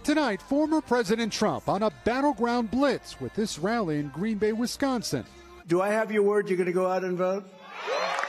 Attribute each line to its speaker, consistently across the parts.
Speaker 1: Tonight, former President Trump on a battleground blitz with this rally in Green Bay, Wisconsin.
Speaker 2: Do I have your word you're going to go out and vote?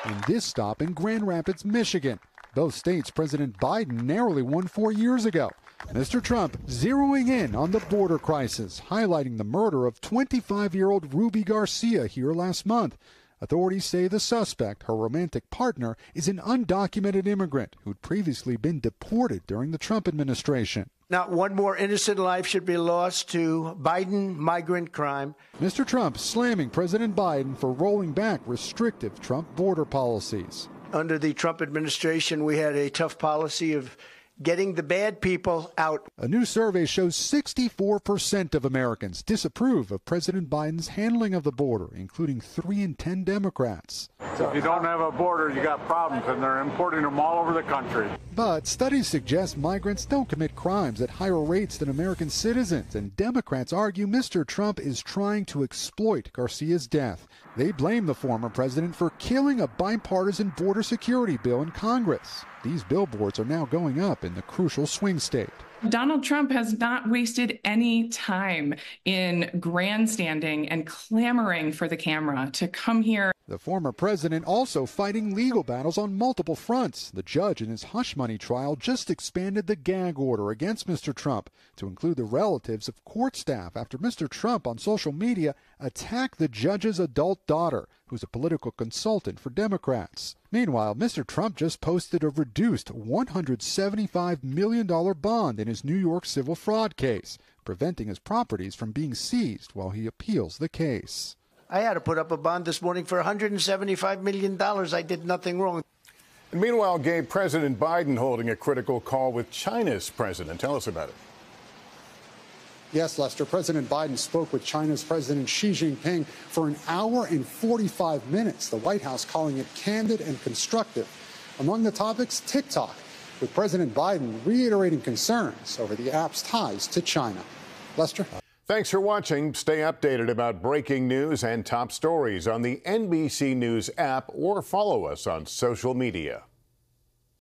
Speaker 1: And this stop in Grand Rapids, Michigan. Both states President Biden narrowly won 4 years ago. Mr. Trump zeroing in on the border crisis, highlighting the murder of 25-year-old Ruby Garcia here last month. Authorities say the suspect, her romantic partner, is an undocumented immigrant who'd previously been deported during the Trump administration.
Speaker 2: Not one more innocent life should be lost to Biden migrant crime.
Speaker 1: Mr. Trump slamming President Biden for rolling back restrictive Trump border policies.
Speaker 2: Under the Trump administration, we had a tough policy of getting the bad people out.
Speaker 1: A new survey shows 64% of Americans disapprove of President Biden's handling of the border, including 3 in 10 Democrats.
Speaker 3: If you don't have a border, you got problems, and they're importing them all over the country.
Speaker 1: But studies suggest migrants don't commit crimes at higher rates than American citizens, and Democrats argue Mr. Trump is trying to exploit Garcia's death. They blame the former president for killing a bipartisan border security bill in Congress. These billboards are now going up in the crucial swing state.
Speaker 4: Donald Trump has not wasted any time in grandstanding and clamoring for the camera to come here.
Speaker 1: The former president also fighting legal battles on multiple fronts. The judge in his hush money trial just expanded the gag order against Mr. Trump to include the relatives of court staff after Mr. Trump on social media attacked the judge's adult daughter, who's a political consultant for Democrats. Meanwhile, Mr. Trump just posted a reduced $175 million bond in his New York civil fraud case, preventing his properties from being seized while he appeals the case.
Speaker 2: I had to put up a bond this morning for $175 million. I did nothing wrong.
Speaker 5: And meanwhile, Gabe, President Biden holding a critical call with China's president. Tell us about it.
Speaker 6: Yes, Lester. President Biden spoke with China's President Xi Jinping for an hour and 45 minutes, the White House calling it candid and constructive. Among the topics, TikTok, with President Biden reiterating concerns over the app's ties to China. Lester?
Speaker 5: Thanks for watching. Stay updated about breaking news and top stories on the NBC News app or follow us on social media.